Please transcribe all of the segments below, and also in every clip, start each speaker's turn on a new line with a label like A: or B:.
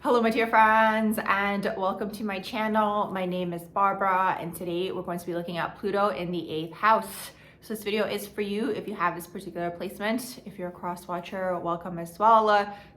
A: Hello my dear friends, and welcome to my channel. My name is Barbara, and today we're going to be looking at Pluto in the 8th house. So this video is for you if you have this particular placement. If you're a cross watcher, welcome as well.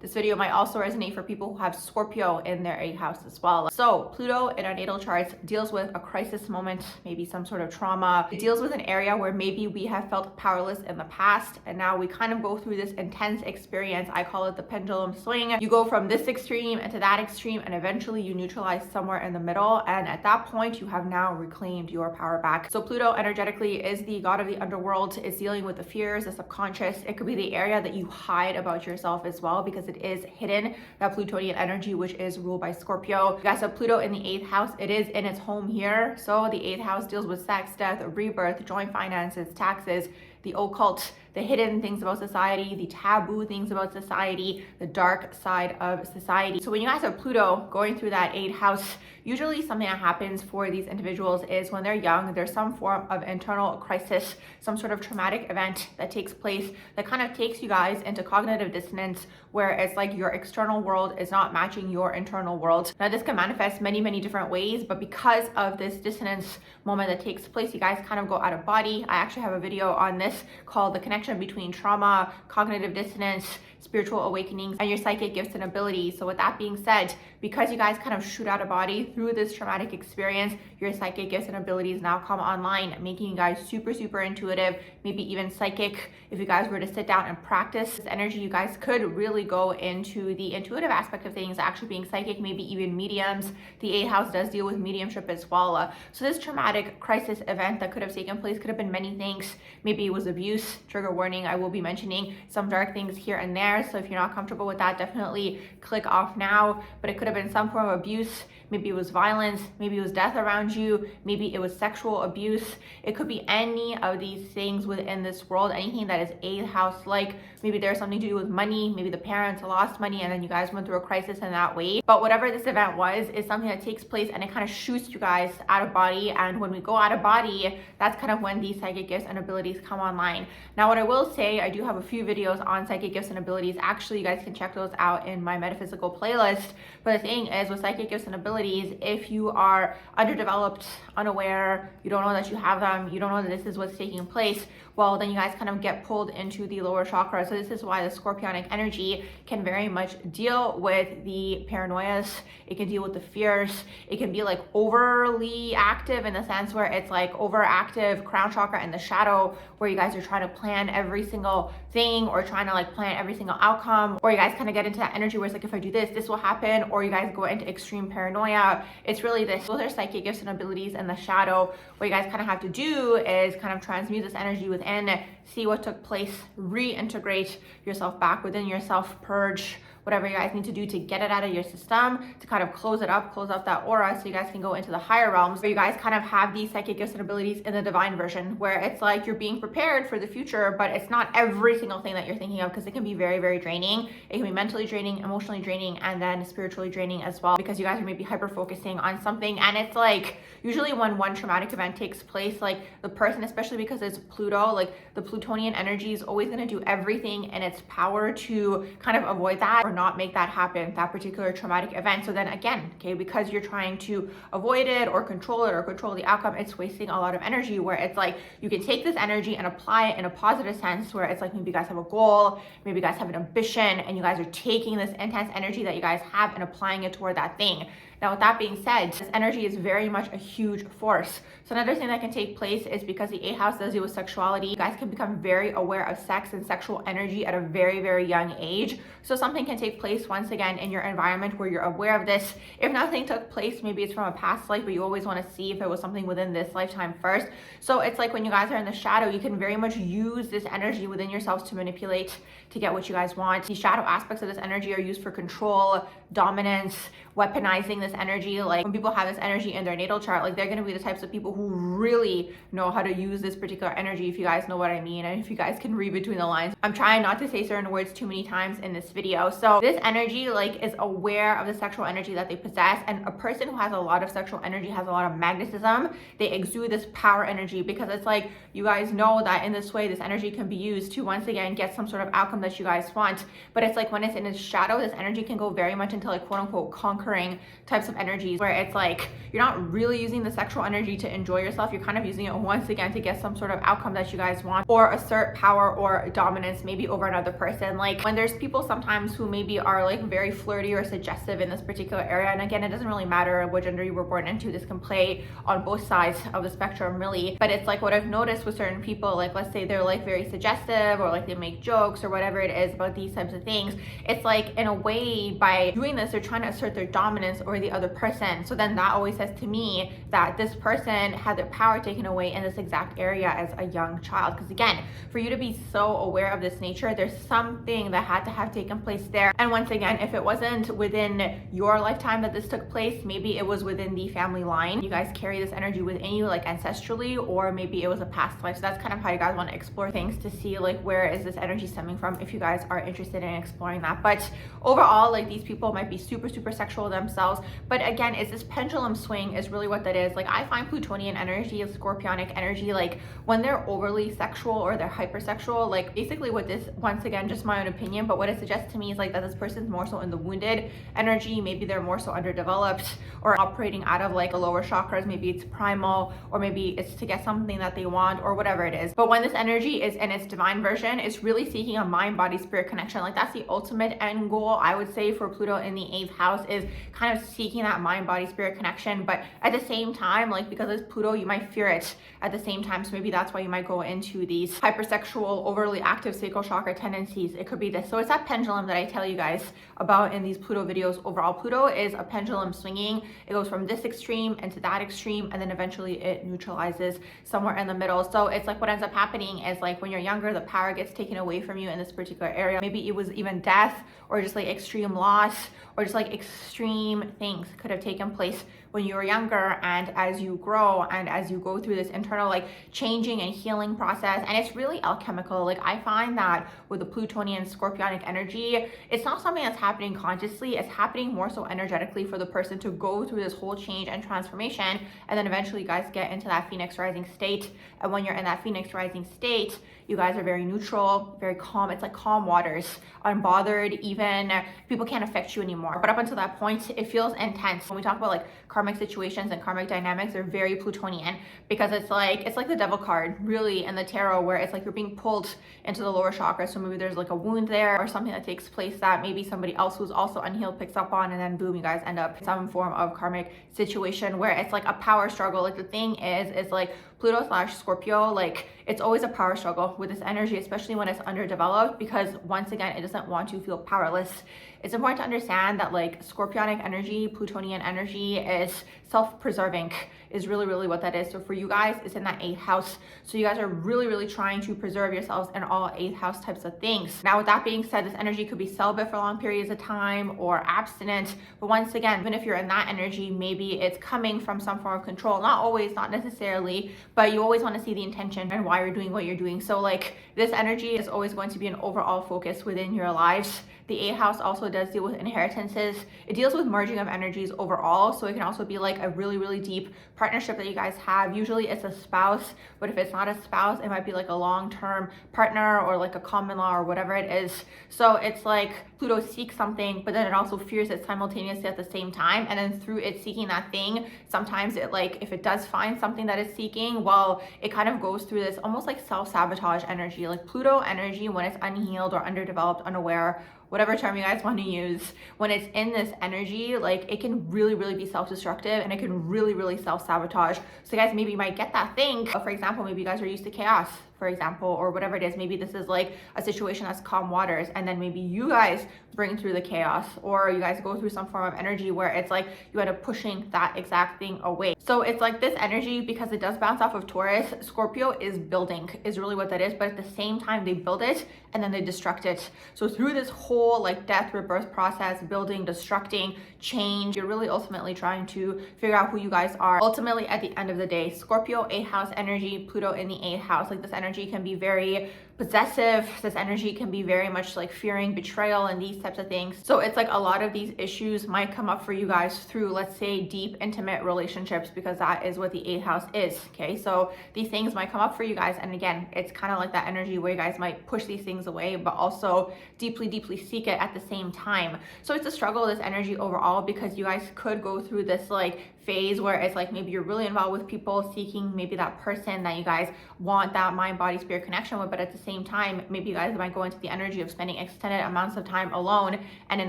A: This video might also resonate for people who have Scorpio in their 8th house as well. So Pluto in our natal charts deals with a crisis moment, maybe some sort of trauma. It deals with an area where maybe we have felt powerless in the past, and now we kind of go through this intense experience. I call it the pendulum swing. You go from this extreme into that extreme, and eventually you neutralize somewhere in the middle, and at that point you have now reclaimed your power back. So Pluto energetically is the god of the underworld. Is dealing with the fears, the subconscious. It could be the area that you hide about yourself as well, because it is hidden, that Plutonian energy, which is ruled by Scorpio. You guys have Pluto in the 8th house. It is in its home here. So the 8th house deals with sex, death, rebirth, joint finances, taxes, the occult, the hidden things about society, the taboo things about society, the dark side of society. So when you guys have Pluto going through that 8th house, usually something that happens for these individuals is when they're young, there's some form of internal crisis, some sort of traumatic event that takes place that kind of takes you guys into cognitive dissonance, where it's like your external world is not matching your internal world. Now this can manifest many different ways, but because of this dissonance moment that takes place, you guys kind of go out of body. I actually have a video on this called The Connection Between Trauma, Cognitive Dissonance, Spiritual Awakenings, and Your Psychic Gifts and Abilities. So with that being said, because you guys kind of shoot out of body through this traumatic experience, your psychic gifts and abilities now come online, making you guys super intuitive, maybe even psychic. If you guys were to sit down and practice this energy, you guys could really go into the intuitive aspect of things, actually being psychic, maybe even mediums. The 8th house does deal with mediumship as well. So this traumatic crisis event that could have taken place could have been many things. Maybe it was abuse. Trigger warning, I will be mentioning some dark things here and there. So if you're not comfortable with that, definitely click off now. But it could have been some form of abuse. Maybe it was violence, maybe it was death around you, maybe it was sexual abuse. It could be any of these things within this world, anything that is 8th house like. Maybe there's something to do with money, maybe the parents lost money and then you guys went through a crisis in that way. But whatever this event was, is something that takes place and it kind of shoots you guys out of body. And when we go out of body, that's kind of when these psychic gifts and abilities come online. Now what I will say, I do have a few videos on psychic gifts and abilities. Actually, you guys can check those out in my metaphysical playlist. But the thing is, with psychic gifts and abilities, if you are underdeveloped, unaware, you don't know that you have them, you don't know that this is what's taking place, well, then you guys kind of get pulled into the lower chakra. So this is why the Scorpionic energy can very much deal with the paranoias. It can deal with the fears. It can be like overly active in the sense where it's like overactive crown chakra in the shadow, where you guys are trying to plan every single thing, or trying to like plan every single outcome, or you guys kind of get into that energy where it's like, if I do this, this will happen, or you guys go into extreme paranoia. It's really this. Those are psychic gifts and abilities in the shadow. What you guys kind of have to do is kind of transmute this energy within, see what took place, reintegrate yourself back within yourself, purge whatever you guys need to do to get it out of your system, to kind of close it up, close up that aura, so you guys can go into the higher realms, where you guys kind of have these psychic gifts and abilities in the divine version, where it's like you're being prepared for the future, but it's not every single thing that you're thinking of, because it can be very draining. It can be mentally draining, emotionally draining, and then spiritually draining as well, because you guys are maybe hyper focusing on something. And it's like, usually when one traumatic event takes place, like the person, especially because it's Pluto, like the Plutonian energy is always going to do everything in its power to kind of avoid that, or not make that happen, that particular traumatic event. So then again, okay, because you're trying to avoid it or control the outcome, it's wasting a lot of energy, where it's like you can take this energy and apply it in a positive sense, where it's like maybe you guys have a goal, maybe you guys have an ambition, and you guys are taking this intense energy that you guys have and applying it toward that thing. Now, with that being said, this energy is very much a huge force. So another thing that can take place is, because the 8th house does deal with sexuality, you guys can become very aware of sex and sexual energy at a very young age. So something can take place once again in your environment where you're aware of this. If nothing took place, maybe it's from a past life, but you always want to see if it was something within this lifetime first. So it's like when you guys are in the shadow, you can very much use this energy within yourselves to manipulate, to get what you guys want. The shadow aspects of this energy are used for control, dominance, weaponizing this energy. Like when people have this energy in their natal chart, like they're going to be the types of people who really know how to use this particular energy, if you guys know what I mean, and if you guys can read between the lines. I'm trying not to say certain words too many times in this video. So So this energy like is aware of the sexual energy that they possess, and a person who has a lot of sexual energy has a lot of magnetism. They exude this power energy because it's like you guys know that in this way this energy can be used to once again get some sort of outcome that you guys want. But it's like when it's in its shadow, this energy can go very much into like quote unquote conquering types of energies, where it's like you're not really using the sexual energy to enjoy yourself. You're kind of using it once again to get some sort of outcome that you guys want, or assert power or dominance maybe over another person. Like when there's people sometimes who maybe are like very flirty or suggestive in this particular area, and again, it doesn't really matter what gender you were born into. This can play on both sides of the spectrum really. But it's like what I've noticed with certain people, like let's say they're like very suggestive, or like they make jokes or whatever it is about these types of things. It's like in a way by doing this they're trying to assert their dominance over the other person. So then that always says to me that this person had their power taken away in this exact area as a young child. Because again, for you to be so aware of this nature, there's something that had to have taken place there. And once again, if it wasn't within your lifetime that this took place, maybe it was within the family line. You guys carry this energy within you like ancestrally, or maybe it was a past life. So that's kind of how you guys want to explore things to see like where is this energy stemming from, if you guys are interested in exploring that. But overall, like these people might be super sexual themselves, but again, it's this pendulum swing is really what that is. Like I find Plutonian energy, Scorpionic energy, like when they're overly sexual or they're hypersexual, like basically what this, once again, just my own opinion, but what it suggests to me is like that this person's more so in the wounded energy. Maybe they're more so underdeveloped or operating out of like the lower chakras. Maybe it's primal, or maybe it's to get something that they want, or whatever it is. But when this energy is in its divine version, it's really seeking a mind, body, spirit connection. Like that's the ultimate end goal, I would say, for Pluto in the 8th house, is kind of seeking that mind, body, spirit connection. But at the same time, like because it's Pluto, you might fear it at the same time. So maybe that's why you might go into these hypersexual, overly active sacral chakra tendencies. It could be this. So it's that pendulum that I tell you guys about in these Pluto videos. Overall, Pluto is a pendulum swinging. It goes from this extreme into that extreme, and then eventually it neutralizes somewhere in the middle. So it's like what ends up happening is like when you're younger, the power gets taken away from you in this particular area. Maybe it was even death, or just like extreme loss, or just like extreme things could have taken place when you were younger. And as you grow and as you go through this internal like changing and healing process, and it's really alchemical. Like I find that with the Plutonian Scorpionic energy, it's not something that's happening consciously. It's happening more so energetically for the person to go through this whole change and transformation, and then eventually you guys get into that Phoenix rising state. And when you're in that Phoenix rising state, you guys are very neutral, very calm. It's like calm waters, unbothered. Even people can't affect you anymore. But up until that point, it feels intense. When we talk about like karmic situations and karmic dynamics, they're very Plutonian, because it's like the devil card really in the tarot, where it's like you're being pulled into the lower chakra. So maybe there's like a wound there, or something that takes place that maybe somebody else who's also unhealed picks up on, and then boom, you guys end up in some form of karmic situation where it's like a power struggle. Like the thing is like Pluto / Scorpio, like it's always a power struggle with this energy, especially when it's underdeveloped, because once again, it doesn't want to feel powerless. It's important to understand that like Scorpionic energy, Plutonian energy is self-preserving, is really what that is. So for you guys, it's in that 8th house. So you guys are really trying to preserve yourselves in all 8th house types of things. Now with that being said, this energy could be celibate for long periods of time or abstinent. But once again, even if you're in that energy, maybe it's coming from some form of control. Not always, not necessarily, but you always want to see the intention and why you're doing what you're doing. So like this energy is always going to be an overall focus within your lives. The 8th house also does deal with inheritances. It deals with merging of energies overall. So it can also be like a really deep partnership that you guys have. Usually it's a spouse, but if it's not a spouse, it might be like a long-term partner or like a common law or whatever it is. So it's like Pluto seeks something, but then it also fears it simultaneously at the same time. And then through it seeking that thing, sometimes it like, if it does find something that it's seeking, well, it kind of goes through this almost like self-sabotage energy. Like Pluto energy, when it's unhealed or underdeveloped, unaware, whatever term you guys want to use, when it's in this energy, like it can really be self-destructive, and it can really self-sabotage. So guys, maybe you might get that thing. For example, maybe you guys are used to chaos, for example, or whatever it is. Maybe this is like a situation that's calm waters, and then maybe you guys bring through the chaos, or you guys go through some form of energy where it's like you end up pushing that exact thing away. So it's like this energy, because it does bounce off of Taurus, Scorpio is building, is really what that is. But at the same time, they build it and then they destruct it. So through this whole like death, rebirth process, building, destructing, change, you're really ultimately trying to figure out who you guys are. Ultimately, at the end of the day, Scorpio 8th house energy, Pluto in the 8th house, like this energy can be very possessive. This energy can be very much like fearing betrayal and these types of things. So it's like a lot of these issues might come up for you guys through, let's say, deep, intimate relationships, because that is what the 8th house is. Okay, so these things might come up for you guys. And again, it's kind of like that energy where you guys might push these things away, but also deeply, deeply seek it at the same time. So it's a struggle, this energy overall, because you guys could go through this like phase where it's like maybe you're really involved with people, seeking maybe that person that you guys want that mind, body, spirit connection with, but at the same time, maybe you guys might go into the energy of spending extended amounts of time alone and in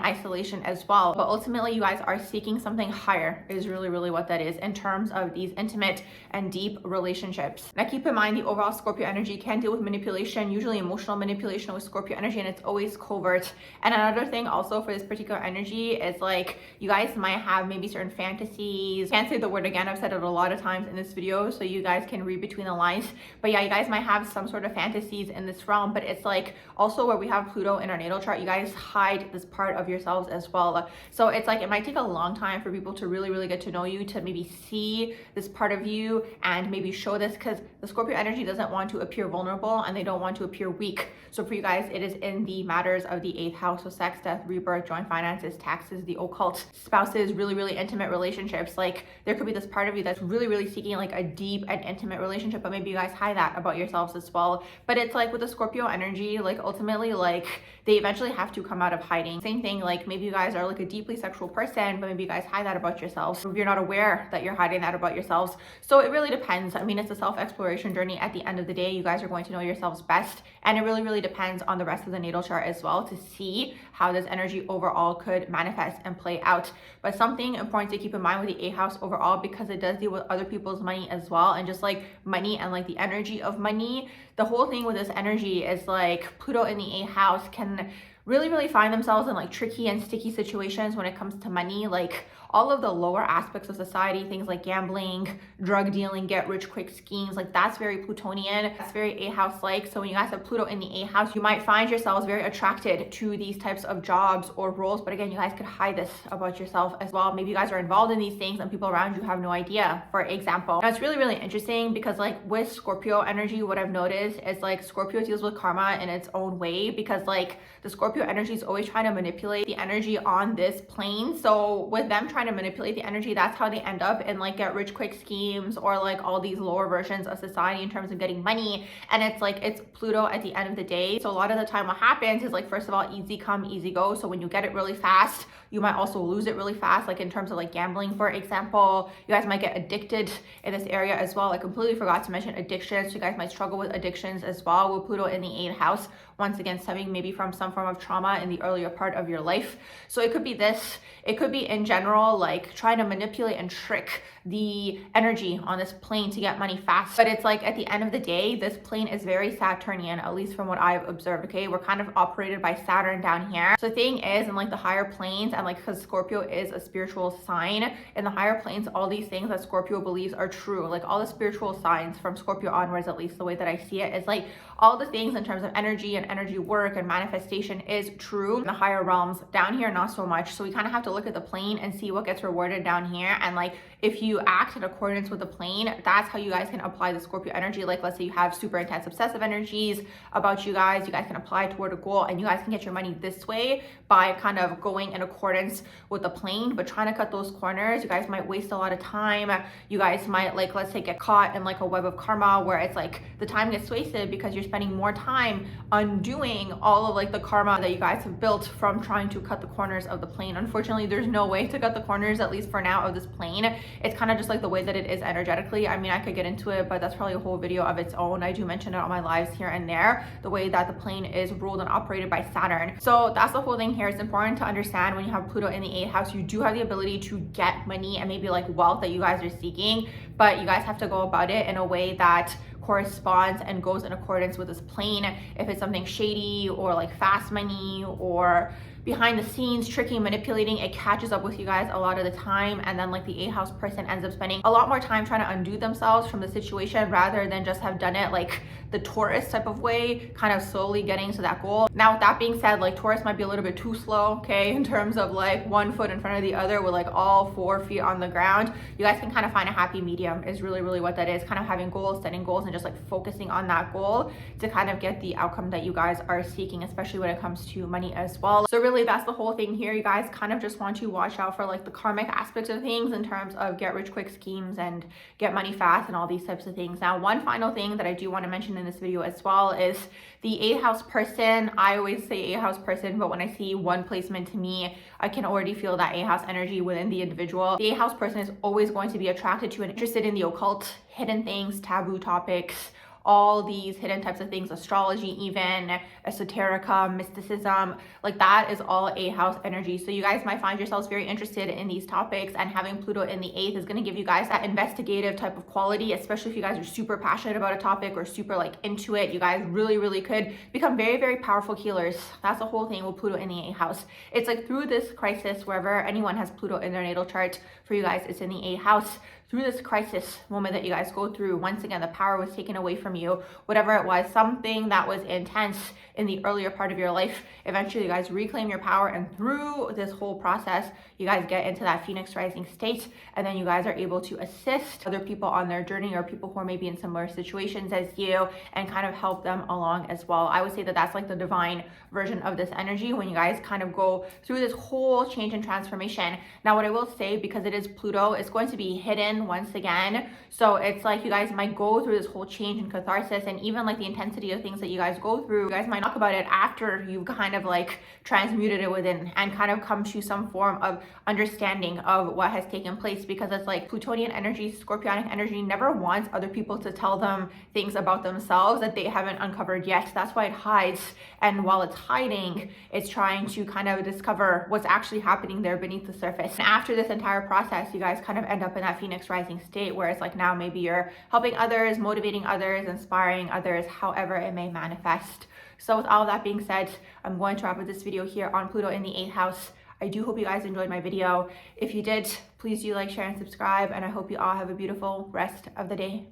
A: isolation as well. But ultimately, you guys are seeking something higher is really what that is in terms of these intimate and deep relationships. Now keep in mind, the overall Scorpio energy can deal with manipulation, usually emotional manipulation with Scorpio energy, and it's always covert. And another thing also for this particular energy is like you guys might have maybe certain fantasies. Can't say the word again, I've said it a lot of times in this video, so you guys can read between the lines. But yeah, you guys might have some sort of fantasies in this realm, but it's like also where we have Pluto in our natal chart, you guys hide this part of yourselves as well. So it's like it might take a long time for people to really get to know you, to maybe see this part of you and maybe show this, because the Scorpio energy doesn't want to appear vulnerable and they don't want to appear weak. So for you guys, it is in the matters of the 8th house, so sex, death, rebirth, joint finances, taxes, the occult, spouses, really intimate relationships. Like there could be this part of you that's really seeking like a deep and intimate relationship, but maybe you guys hide that about yourselves as well. But it's like with the Scorpio energy, like ultimately like they eventually have to come out of hiding. Same thing, like maybe you guys are like a deeply sexual person, but maybe you guys hide that about yourselves, or you're not aware that you're hiding that about yourselves. So it really depends. I mean, it's a self-exploration journey. At the end of the day, you guys are going to know yourselves best, and it really depends on the rest of the natal chart as well to see how this energy overall could manifest and play out. But something important to keep in mind with the 8th house overall, because it does deal with other people's money as well, and just like money and like the energy of money, the whole thing with this energy is like Pluto in the 8th house can really find themselves in like tricky and sticky situations when it comes to money. Like all of the lower aspects of society, things like gambling, drug dealing, get rich quick schemes, like that's very Plutonian, that's very 8th house like. So when you guys have Pluto in the 8th house, you might find yourselves very attracted to these types of jobs or roles. But again, you guys could hide this about yourself as well. Maybe you guys are involved in these things and people around you have no idea, for example. Now it's really interesting because like with Scorpio energy, what I've noticed is like Scorpio deals with karma in its own way, because like the Scorpio energy is always trying to manipulate the energy on this plane. So with them trying to manipulate the energy, that's how they end up in like get rich quick schemes or like all these lower versions of society in terms of getting money. And it's like it's Pluto at the end of the day. So a lot of the time what happens is like, first of all, easy come easy go. So when you get it really fast, you might also lose it really fast, like in terms of like gambling, for example. You guys might get addicted in this area as well. I completely forgot to mention addictions. So you guys might struggle with addictions as well with Pluto in the 8th house, once again stemming maybe from some form of trauma in the earlier part of your life. So it could be this, it could be in general like trying to manipulate and trick the energy on this plane to get money fast. But it's like at the end of the day, this plane is very Saturnian, at least from what I've observed. Okay, we're kind of operated by Saturn down here. So the thing is, in like the higher planes, and like because Scorpio is a spiritual sign, in the higher planes, all these things that Scorpio believes are true, like all the spiritual signs from Scorpio onwards, at least the way that I see it, is like all the things in terms of energy and energy work and manifestation is true in the higher realms. Down here, not so much. So we kind of have to look at the plane and see what gets rewarded down here. And like if you act in accordance with the plane, that's how you guys can apply the Scorpio energy. Like let's say you have super intense obsessive energies about you guys can apply toward a goal, and you guys can get your money this way by kind of going in accordance with the plane. But trying to cut those corners, you guys might waste a lot of time. You guys might, like, let's say, get caught in like a web of karma where it's like the time gets wasted because you're spending more time undoing all of like the karma that you guys have built from trying to cut the corners of the plane. Unfortunately, there's no way to cut the corners, at least for now, of this plane. It's kind of just like the way that it is energetically. I mean, I could get into it, but that's probably a whole video of its own. I do mention it on my lives here and there, the way that the plane is ruled and operated by Saturn. So that's the whole thing here. It's important to understand when you have Pluto in the 8th house, you do have the ability to get money and maybe like wealth that you guys are seeking, but you guys have to go about it in a way that corresponds and goes in accordance with this plane. If it's something shady or like fast money or behind the scenes, tricking, manipulating. It catches up with you guys a lot of the time, and then like the 8th house person ends up spending a lot more time trying to undo themselves from the situation rather than just have done it like the Taurus type of way, kind of slowly getting to that goal. Now with that being said, like Taurus might be a little bit too slow, okay, in terms of like one foot in front of the other with like all 4 feet on the ground. You guys can kind of find a happy medium is really what that is, kind of having goals, setting goals, and just like focusing on that goal to kind of get the outcome that you guys are seeking, especially when it comes to money as well. So really that's the whole thing here. You guys kind of just want to watch out for like the karmic aspects of things in terms of get rich quick schemes and get money fast and all these types of things. Now, one final thing that I do want to mention in this video as well is the 8th house person. I always say 8th house person, but when I see one placement, to me, I can already feel that 8th house energy within the individual. The 8th house person is always going to be attracted to and interested in the occult, hidden things, taboo topics, all these hidden types of things, astrology, even esoterica, mysticism, like that is all 8th house energy. So you guys might find yourselves very interested in these topics, and having Pluto in the 8th is going to give you guys that investigative type of quality, especially if you guys are super passionate about a topic or super like into it. You guys really could become very powerful healers. That's the whole thing with Pluto in the 8th house. It's like through this crisis, wherever anyone has Pluto in their natal chart, for you guys it's in the 8th house. Through this crisis moment that you guys go through, once again, the power was taken away from you, whatever it was, something that was intense in the earlier part of your life. Eventually, you guys reclaim your power, and through this whole process, you guys get into that Phoenix rising state, and then you guys are able to assist other people on their journey, or people who are maybe in similar situations as you, and kind of help them along as well. I would say that that's like the divine version of this energy when you guys kind of go through this whole change and transformation. Now, what I will say, because it is Pluto, it's going to be hidden once again. So it's like you guys might go through this whole change and catharsis, and even like the intensity of things that you guys go through, you guys might talk about it after you've kind of like transmuted it within and kind of come to some form of understanding of what has taken place, because it's like Plutonian energy, Scorpionic energy never wants other people to tell them things about themselves that they haven't uncovered yet. That's why it hides, and while it's hiding, it's trying to kind of discover what's actually happening there beneath the surface. And after this entire process, you guys kind of end up in that Phoenix rising state where it's like now maybe you're helping others, motivating others, inspiring others, however it may manifest. So with all of that being said, I'm going to wrap up this video here on Pluto in the 8th house. I do hope you guys enjoyed my video. If you did, please do like, share, and subscribe, and I hope you all have a beautiful rest of the day.